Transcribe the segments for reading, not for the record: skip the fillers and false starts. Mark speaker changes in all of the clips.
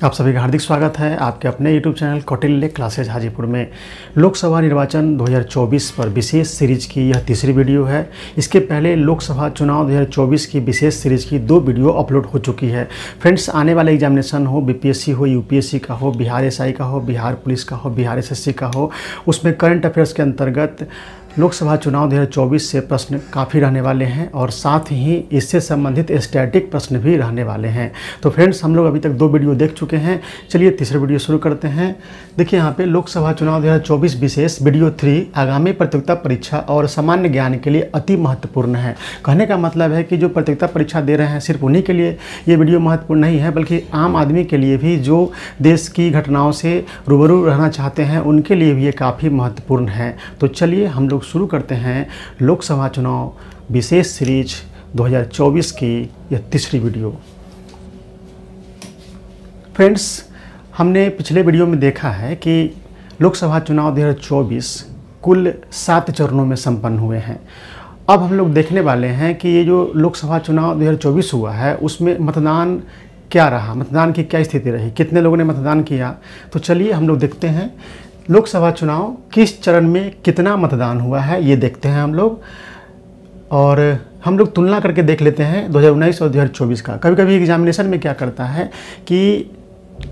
Speaker 1: आप सभी का हार्दिक स्वागत है आपके अपने YouTube channel Kautilya classes Hajipur में। लोकसभा निर्वाचन 2024 पर विशेष सीरीज की यह तीसरी वीडियो है। इसके पहले लोकसभा चुनाव 2024 की विशेष सीरीज की 2 वीडियो अपलोड हो चुकी है। फ्रेंड्स, आने वाले एग्जामिनेशन हो, बीपीएससी हो, यूपीएससी का हो, बिहार एसआई का हो, बिहार पुलिस का हो, बिहार एसएससी का हो, उसमें करंट अफेयर्स के अंतर्गत लोकसभा चुनाव 2024 से प्रश्न काफ़ी रहने वाले हैं और साथ ही इससे संबंधित स्टैटिक प्रश्न भी रहने वाले हैं। तो फ्रेंड्स, हम लोग अभी तक 2 वीडियो देख चुके हैं। चलिए तीसरा वीडियो शुरू करते हैं। देखिए यहाँ पे लोकसभा चुनाव 2024 विशेष वीडियो 3 आगामी प्रतियोगिता परीक्षा और सामान्य ज्ञान के लिए अति महत्वपूर्ण है। कहने का मतलब है कि जो प्रतियोगिता परीक्षा दे रहे हैं सिर्फ उन्हीं के लिए ये वीडियो महत्वपूर्ण नहीं है, बल्कि आम आदमी के लिए भी जो देश की घटनाओं से रूबरू रहना चाहते हैं उनके लिए भी ये काफ़ी महत्वपूर्ण है। तो चलिए हम लोग शुरू करते हैं लोकसभा चुनाव विशेष सीरीज 2024 की यह तीसरी वीडियो। फ्रेंड्स, हमने पिछले वीडियो में देखा है कि लोकसभा चुनाव 2024 कुल 7 चरणों में संपन्न हुए हैं। अब हम लोग देखने वाले हैं कि ये जो लोकसभा चुनाव 2024 हुआ है उसमें मतदान क्या रहा, मतदान की क्या स्थिति रही, कितने लोगों ने मतदान किया। तो चलिए हम लोग देखते हैं लोकसभा चुनाव किस चरण में कितना मतदान हुआ है, ये देखते हैं हम लोग। और हम लोग तुलना करके देख लेते हैं 2019 और 2024 का। कभी कभी एग्जामिनेशन में क्या करता है कि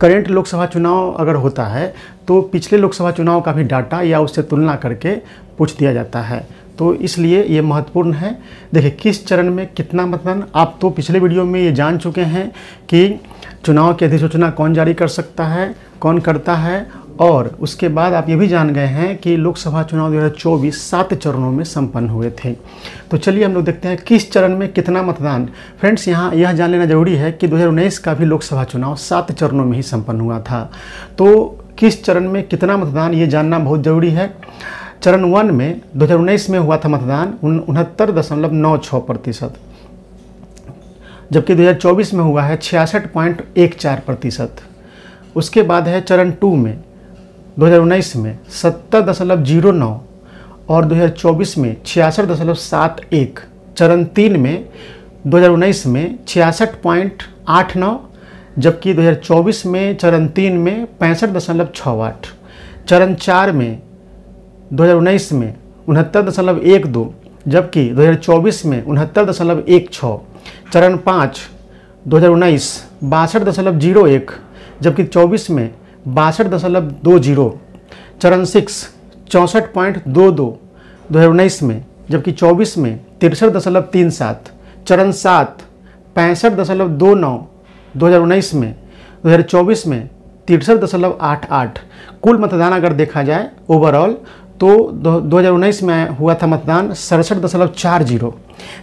Speaker 1: करंट लोकसभा चुनाव अगर होता है तो पिछले लोकसभा चुनाव का भी डाटा या उससे तुलना करके पूछ दिया जाता है, तो इसलिए ये महत्वपूर्ण है। देखिए किस चरण में कितना मतदान, आप तो पिछले वीडियो में ये जान चुके हैं कि चुनाव की अधिसूचना कौन जारी कर सकता है, कौन करता है, और उसके बाद आप ये भी जान गए हैं कि लोकसभा चुनाव 2024 7 चरणों में संपन्न हुए थे। तो चलिए हम लोग देखते हैं किस चरण में कितना मतदान। फ्रेंड्स, यहाँ यह जान लेना जरूरी है कि 2019 का भी लोकसभा चुनाव 7 चरणों में ही संपन्न हुआ था। तो किस चरण में कितना मतदान ये जानना बहुत ज़रूरी है। चरण 1 में 2019 में हुआ था मतदान 69.96%, जबकि 2024 में हुआ है 66.14%। उसके बाद है चरण 2 में 2019 में 70.09 और 2024 में 66.71। चरण 3 में 2019 में 66.89, जबकि 2024 में चरण 3 में 65.68। चरण 4 में 2019 में 69.12, जबकि 2024 में 69.16। चरण 5 2019 62.01, जबकि 24 में 62.20। चरण 6 64.22 2019 में, जबकि 24 में 63.37। चरण 7 65.29 2019 में, 2024 में 63.88। कुल मतदान अगर देखा जाए ओवरऑल तो 2019 में हुआ था मतदान 67.40,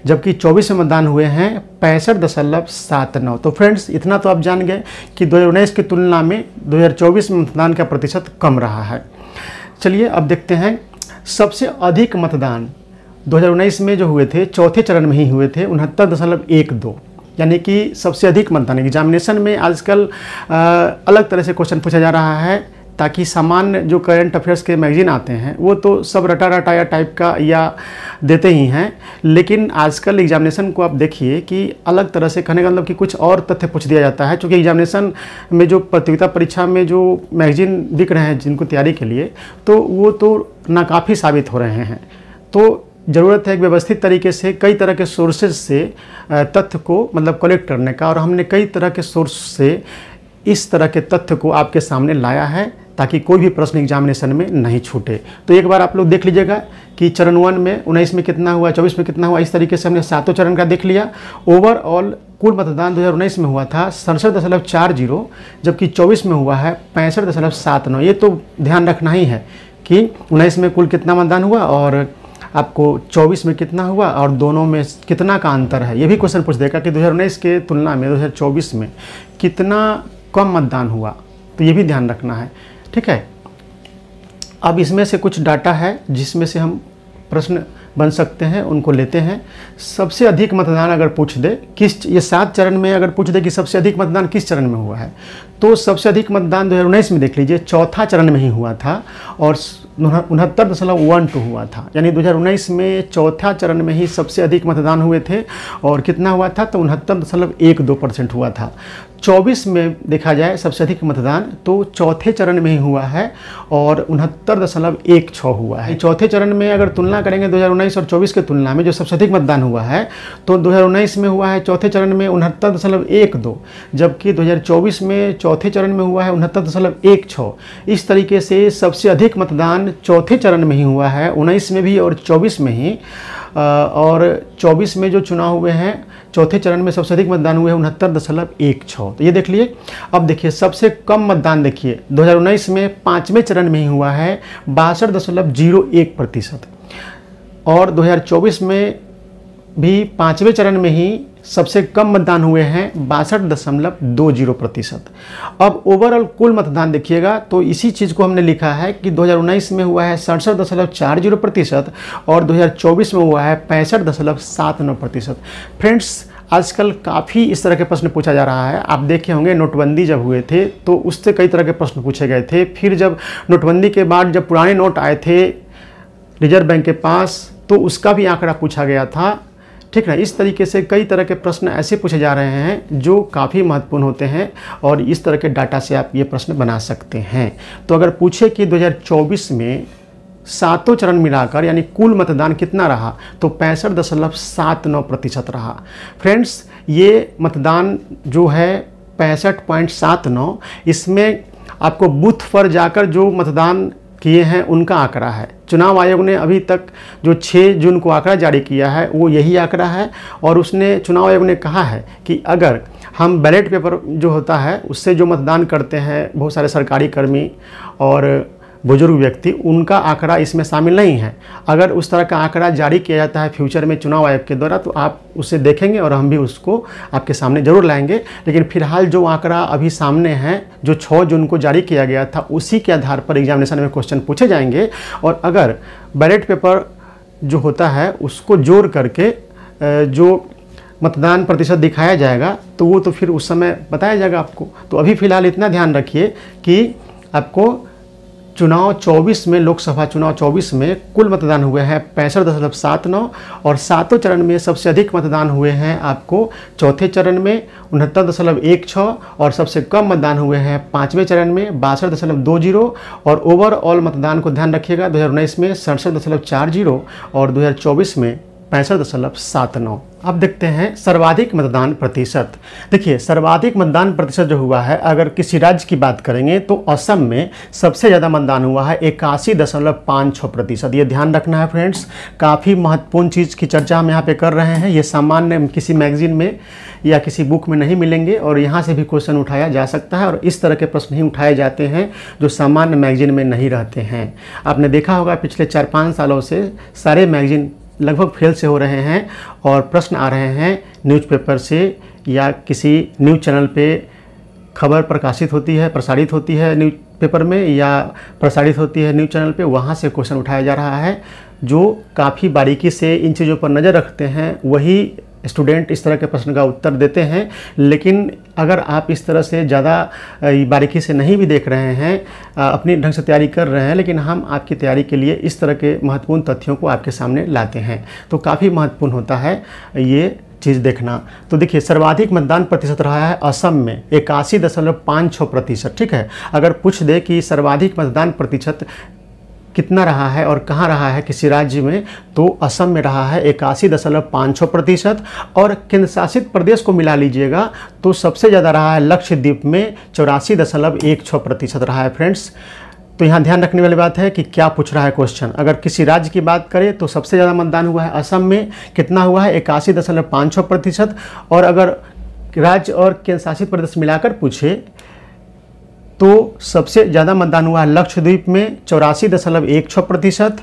Speaker 1: जबकि 24 में मतदान हुए हैं 65.79। तो फ्रेंड्स, इतना तो आप जान गए कि 2019 की तुलना में 2024 में मतदान का प्रतिशत कम रहा है। चलिए अब देखते हैं सबसे अधिक मतदान 2019 में जो हुए थे चौथे चरण में ही हुए थे 69.12, यानी कि सबसे अधिक मतदान। एग्जामिनेशन में आजकल अलग तरह से क्वेश्चन पूछा जा रहा है ताकि सामान्य जो करंट अफेयर्स के मैगजीन आते हैं वो तो सब रटा रटाया टाइप का या देते ही हैं, लेकिन आजकल एग्जामिनेशन को आप देखिए कि अलग तरह से, कहने का मतलब कि कुछ और तथ्य पूछ दिया जाता है। क्योंकि एग्जामिनेशन में जो प्रतियोगिता परीक्षा में जो मैगजीन बिक रहे हैं जिनको तैयारी के लिए, तो वो तो नाकाफ़ी साबित हो रहे हैं। तो ज़रूरत है एक व्यवस्थित तरीके से कई तरह के सोर्सेज से तथ्य को मतलब कलेक्ट करने का, और हमने कई तरह के सोर्स से इस तरह के तथ्य को आपके सामने लाया है ताकि कोई भी प्रश्न एग्जामिनेशन में नहीं छूटे। तो एक बार आप लोग देख लीजिएगा कि चरण 1 में 19 में कितना हुआ, 24 में कितना हुआ। इस तरीके से हमने 7 चरण का देख लिया। ओवरऑल कुल मतदान 2019 में हुआ था 67.40, जबकि 24 में हुआ है 65.79। ये तो ध्यान रखना ही है कि 19 में कुल कितना मतदान हुआ और आपको 24 में कितना हुआ और दोनों में कितना का अंतर है। ये भी क्वेश्चन पूछ देगा कि 2019 के तुलना में 2024 में कितना कम मतदान हुआ, तो ये भी ध्यान रखना है। ठीक है, अब इसमें से कुछ डाटा है जिसमें से हम प्रश्न बन सकते हैं, उनको लेते हैं। सबसे अधिक मतदान अगर पूछ दे किस, ये 7 चरण में अगर पूछ दे कि सबसे अधिक मतदान किस चरण में हुआ है, तो सबसे अधिक मतदान 2019 में देख लीजिए चौथा चरण में ही हुआ था और 69.12 हुआ था। यानी 2019 में चौथा चरण में ही सबसे अधिक मतदान हुए थे और कितना हुआ था, तो 69.12% हुआ था। 2024 में देखा जाए सबसे अधिक मतदान तो चौथे चरण में ही हुआ है और 69.16 हुआ है। चौथे चरण में अगर तुलना करेंगे 2019 और 24 के तुलना में जो सबसे अधिक मतदान हुआ है तो 2019 में हुआ है चौथे चरण में 69.12, जबकि 2024 में चौथे चरण में हुआ है 69.16। इस तरीके से सबसे अधिक मतदान चौथे चरण में ही हुआ है, 19 में भी और 24 में ही। और 24 में जो चुनाव हुए हैं चौथे चरण में सबसे अधिक मतदान हुए हैं 69.16। तो ये देख लिए। अब देखिए सबसे कम मतदान देखिए 2019 में 5वें चरण में ही हुआ है 62.01%, और 2024 में भी 5वें चरण में ही सबसे कम मतदान हुए हैं 62.20%। अब ओवरऑल कुल मतदान देखिएगा तो इसी चीज़ को हमने लिखा है कि 2019 में हुआ है 67.40% और 2024 में हुआ है 65.79%। फ्रेंड्स, आजकल काफ़ी इस तरह के प्रश्न पूछा जा रहा है। आप देखे होंगे नोटबंदी जब हुए थे तो उससे कई तरह के प्रश्न पूछे गए थे। फिर जब नोटबंदी के बाद जब पुराने नोट आए थे रिजर्व बैंक के पास तो उसका भी आंकड़ा पूछा गया था, ठीक ना। इस तरीके से कई तरह के प्रश्न ऐसे पूछे जा रहे हैं जो काफ़ी महत्वपूर्ण होते हैं और इस तरह के डाटा से आप ये प्रश्न बना सकते हैं। तो अगर पूछे कि 2024 में सातों चरण मिलाकर यानी कुल मतदान कितना रहा तो 65.79% रहा। फ्रेंड्स, ये मतदान जो है 65.79, इसमें आपको बूथ पर जाकर जो मतदान किए हैं उनका आंकड़ा है। चुनाव आयोग ने अभी तक जो 6 जून को आंकड़ा जारी किया है वो यही आंकड़ा है, और उसने चुनाव आयोग ने कहा है कि अगर हम बैलेट पेपर जो होता है उससे जो मतदान करते हैं बहुत सारे सरकारी कर्मी और बुजुर्ग व्यक्ति, उनका आंकड़ा इसमें शामिल नहीं है। अगर उस तरह का आंकड़ा जारी किया जाता है फ्यूचर में चुनाव आयोग के द्वारा तो आप उसे देखेंगे और हम भी उसको आपके सामने ज़रूर लाएंगे। लेकिन फिलहाल जो आंकड़ा अभी सामने है जो 6 जून को जारी किया गया था उसी के आधार पर एग्जामिनेशन में क्वेश्चन पूछे जाएंगे, और अगर बैलेट पेपर जो होता है उसको जोड़ करके जो मतदान प्रतिशत दिखाया जाएगा तो वो तो फिर उस समय बताया जाएगा आपको। तो अभी फ़िलहाल इतना ध्यान रखिए कि आपको चुनाव 24 में, लोकसभा चुनाव 24 में कुल मतदान हुए हैं 65.79 और सातों चरण में सबसे अधिक मतदान हुए हैं आपको चौथे चरण में 69.16 और सबसे कम मतदान हुए हैं 5वें चरण में 62.20। और ओवरऑल मतदान को ध्यान रखिएगा 2019 में 67.40 और 2024 में 65.79। अब देखते हैं सर्वाधिक मतदान प्रतिशत। देखिए सर्वाधिक मतदान प्रतिशत जो हुआ है अगर किसी राज्य की बात करेंगे तो असम में सबसे ज़्यादा मतदान हुआ है 81.56%। ये ध्यान रखना है फ्रेंड्स, काफ़ी महत्वपूर्ण चीज़ की चर्चा हम यहाँ पे कर रहे हैं। ये सामान्य किसी मैगजीन में या किसी बुक में नहीं मिलेंगे और यहाँ से भी क्वेश्चन उठाया जा सकता है, और इस तरह के प्रश्न ही उठाए जाते हैं जो सामान्य मैगजीन में नहीं रहते हैं। आपने देखा होगा पिछले 4-5 सालों से सारे मैगजीन लगभग फेल से हो रहे हैं और प्रश्न आ रहे हैं न्यूज़पेपर से या किसी न्यूज़ चैनल पे खबर प्रकाशित होती है, प्रसारित होती है न्यूज़पेपर में या प्रसारित होती है न्यूज़ चैनल पे, वहाँ से क्वेश्चन उठाया जा रहा है। जो काफ़ी बारीकी से इन चीज़ों पर नज़र रखते हैं वही स्टूडेंट इस तरह के प्रश्न का उत्तर देते हैं। लेकिन अगर आप इस तरह से ज़्यादा बारीकी से नहीं भी देख रहे हैं, अपनी ढंग से तैयारी कर रहे हैं, लेकिन हम आपकी तैयारी के लिए इस तरह के महत्वपूर्ण तथ्यों को आपके सामने लाते हैं, तो काफ़ी महत्वपूर्ण होता है ये चीज़ देखना। तो देखिए सर्वाधिक मतदान प्रतिशत रहा है असम में 81.56%। ठीक है, अगर पूछ दे कि सर्वाधिक मतदान प्रतिशत कितना रहा है और कहाँ रहा है किसी राज्य में, तो असम में रहा है 81.56%। और केंद्र शासित प्रदेश को मिला लीजिएगा तो सबसे ज़्यादा रहा है लक्षद्वीप में 84.16% रहा है फ्रेंड्स। तो यहाँ ध्यान रखने वाली बात है कि क्या पूछ रहा है क्वेश्चन। अगर किसी राज्य की बात करें तो सबसे ज़्यादा मतदान हुआ है असम में, कितना हुआ है 81.56%। और अगर राज्य और केंद्र शासित प्रदेश मिलाकर पूछे तो सबसे ज़्यादा मतदान हुआ है लक्षद्वीप में 84.16%।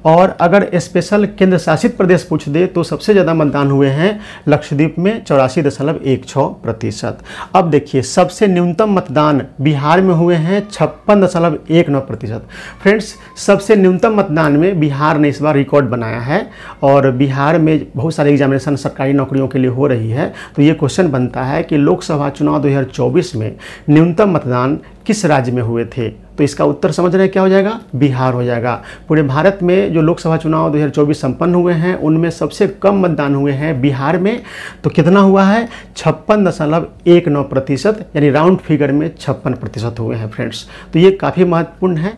Speaker 1: और अगर स्पेशल केंद्र शासित प्रदेश पूछ दे तो सबसे ज़्यादा मतदान हुए हैं लक्षद्वीप में 84.16%। अब देखिए सबसे न्यूनतम मतदान बिहार में हुए हैं 56.19%। फ्रेंड्स, सबसे न्यूनतम मतदान में बिहार ने इस बार रिकॉर्ड बनाया है, और बिहार में बहुत सारे एग्जामिनेशन सरकारी नौकरियों के लिए हो रही है। तो ये क्वेश्चन बनता है कि लोकसभा चुनाव 2024 में न्यूनतम मतदान किस राज्य में हुए थे? तो इसका उत्तर समझ रहे हैं क्या हो जाएगा? बिहार हो जाएगा। पूरे भारत में जो लोकसभा चुनाव 2024 संपन्न हुए हैं उनमें सबसे कम मतदान हुए हैं बिहार में। तो कितना हुआ है? 56.19%, यानी राउंड फिगर में 56% हुए हैं फ्रेंड्स। तो ये काफ़ी महत्वपूर्ण है।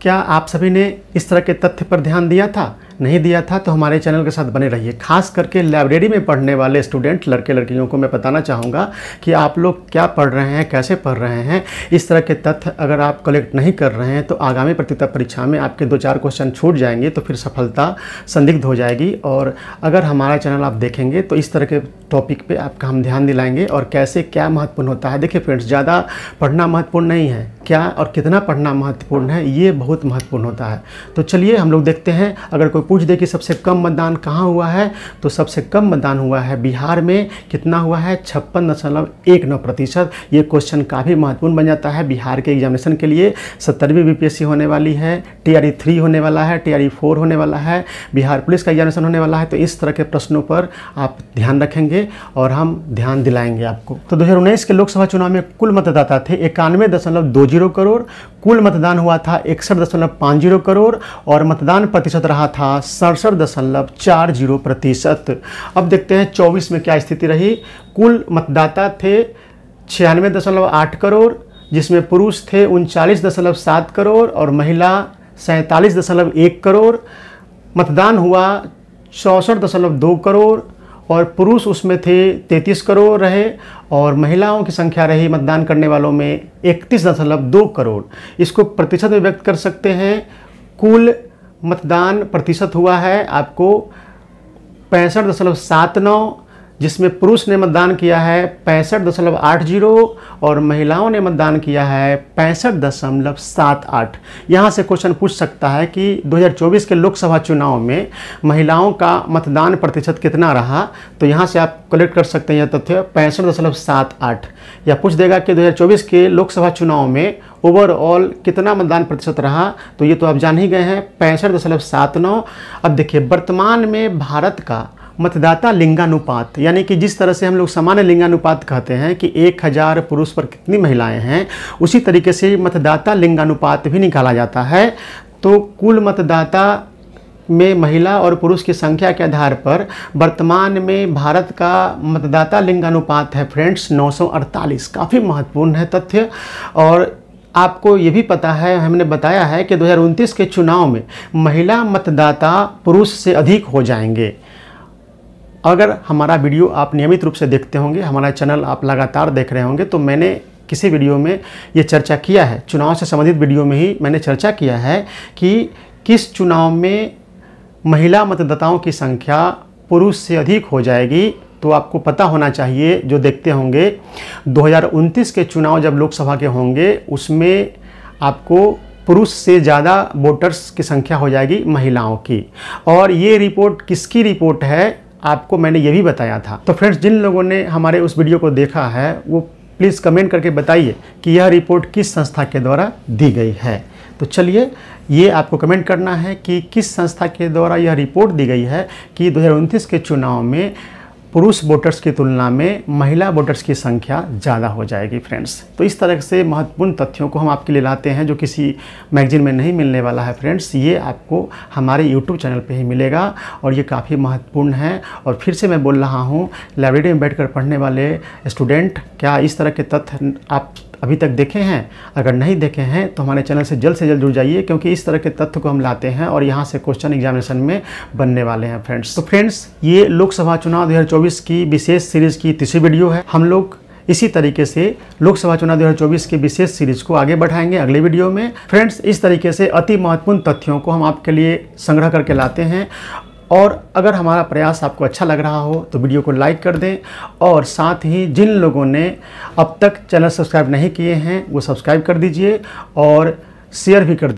Speaker 1: क्या आप सभी ने इस तरह के तथ्य पर ध्यान दिया था? नहीं दिया था तो हमारे चैनल के साथ बने रहिए। खास करके लाइब्रेरी में पढ़ने वाले स्टूडेंट लड़के लड़कियों को मैं बताना चाहूँगा कि आप लोग क्या पढ़ रहे हैं, कैसे पढ़ रहे हैं। इस तरह के तथ्य अगर आप कलेक्ट नहीं कर रहे हैं तो आगामी प्रतियोगिता परीक्षा में आपके 2-4 क्वेश्चन छूट जाएंगे, तो फिर सफलता संदिग्ध हो जाएगी। और अगर हमारा चैनल आप देखेंगे तो इस तरह के टॉपिक पर आपका हम ध्यान दिलाएंगे और कैसे क्या महत्वपूर्ण होता है। देखिए फ्रेंड्स, ज़्यादा पढ़ना महत्वपूर्ण नहीं है, क्या और कितना पढ़ना महत्वपूर्ण है, ये बहुत महत्वपूर्ण होता है। तो चलिए हम लोग देखते हैं। अगर कोई पूछ दे कि सबसे कम मतदान कहाँ हुआ है, तो सबसे कम मतदान हुआ है बिहार में। कितना हुआ है? 56.19%। ये क्वेश्चन काफ़ी महत्वपूर्ण बन जाता है बिहार के एग्जामिनेशन के लिए। 70वीं बीपीएससी होने वाली है, TRE 3 होने वाला है, TRE 4 होने वाला है, बिहार पुलिस का एग्जामिनेशन होने वाला है। तो इस तरह के प्रश्नों पर आप ध्यान रखेंगे और हम ध्यान दिलाएंगे आपको। तो 2019 के लोकसभा चुनाव में कुल मतदाता थे 91.20 करोड़, कुल मतदान हुआ था 61.50 करोड़ और मतदान प्रतिशत रहा था 67.40%। अब देखते हैं 24 में क्या स्थिति रही। कुल मतदाता थे 96.8 करोड़, जिसमें पुरुष थे 39.7 करोड़ और महिला 47.1 करोड़। मतदान हुआ 64.2 करोड़ और पुरुष उसमें थे 33 करोड़ रहे और महिलाओं की संख्या रही मतदान करने वालों में 31.2 करोड़। इसको प्रतिशत में व्यक्त कर सकते हैं। कुल मतदान प्रतिशत हुआ है आपको 65.79, जिसमें पुरुष ने मतदान किया है 65.80 और महिलाओं ने मतदान किया है 65.78। यहाँ से क्वेश्चन पूछ सकता है कि 2024 के लोकसभा चुनाव में महिलाओं का मतदान प्रतिशत कितना रहा। तो यहाँ से आप कलेक्ट कर सकते हैं यह तथ्य 65.78। या पूछ देगा कि 2024 के लोकसभा चुनाव में ओवरऑल कितना मतदान प्रतिशत रहा, तो ये तो आप जान ही गए हैं 65.79। अब देखिए, वर्तमान में भारत का मतदाता लिंगानुपात, यानी कि जिस तरह से हम लोग सामान्य लिंगानुपात कहते हैं कि 1000 पुरुष पर कितनी महिलाएं हैं, उसी तरीके से मतदाता लिंगानुपात भी निकाला जाता है। तो कुल मतदाता में महिला और पुरुष की संख्या के आधार पर वर्तमान में भारत का मतदाता लिंगानुपात है फ्रेंड्स 948। काफ़ी महत्वपूर्ण है तथ्य। और आपको ये भी पता है, हमने बताया है कि 2029 के चुनाव में महिला मतदाता पुरुष से अधिक हो जाएंगे। अगर हमारा वीडियो आप नियमित रूप से देखते होंगे, हमारा चैनल आप लगातार देख रहे होंगे, तो मैंने किसी वीडियो में ये चर्चा किया है, चुनाव से संबंधित वीडियो में ही मैंने चर्चा किया है कि किस चुनाव में महिला मतदाताओं की संख्या पुरुष से अधिक हो जाएगी। तो आपको पता होना चाहिए, जो देखते होंगे 2029 के चुनाव जब लोकसभा के होंगे उसमें आपको पुरुष से ज़्यादा वोटर्स की संख्या हो जाएगी महिलाओं की। और ये रिपोर्ट किसकी रिपोर्ट है, आपको मैंने ये भी बताया था। तो फ्रेंड्स, जिन लोगों ने हमारे उस वीडियो को देखा है वो प्लीज़ कमेंट करके बताइए कि यह रिपोर्ट किस संस्था के द्वारा दी गई है। तो चलिए, ये आपको कमेंट करना है कि किस संस्था के द्वारा यह रिपोर्ट दी गई है कि 2029 के चुनाव में पुरुष वोटर्स की तुलना में महिला वोटर्स की संख्या ज़्यादा हो जाएगी फ्रेंड्स। तो इस तरह से महत्वपूर्ण तथ्यों को हम आपके लिए लाते हैं जो किसी मैगजीन में नहीं मिलने वाला है फ्रेंड्स। ये आपको हमारे यूट्यूब चैनल पे ही मिलेगा और ये काफ़ी महत्वपूर्ण है। और फिर से मैं बोल रहा हूँ, लाइब्रेरी में बैठकर पढ़ने वाले स्टूडेंट, क्या इस तरह के तथ्य आप अभी तक देखे हैं? अगर नहीं देखे हैं तो हमारे चैनल से जल्द जुड़ जाइए, क्योंकि इस तरह के तथ्य को हम लाते हैं और यहाँ से क्वेश्चन एग्जामिनेशन में बनने वाले हैं फ्रेंड्स। तो फ्रेंड्स, ये लोकसभा चुनाव 2024 की विशेष सीरीज की तीसरी वीडियो है। हम लोग इसी तरीके से लोकसभा चुनाव 2024 की विशेष सीरीज को आगे बढ़ाएंगे अगले वीडियो में फ्रेंड्स। इस तरीके से अति महत्वपूर्ण तथ्यों को हम आपके लिए संग्रह करके लाते हैं। और अगर हमारा प्रयास आपको अच्छा लग रहा हो तो वीडियो को लाइक कर दें और साथ ही जिन लोगों ने अब तक चैनल सब्सक्राइब नहीं किए हैं वो सब्सक्राइब कर दीजिए और शेयर भी कर दीजिए।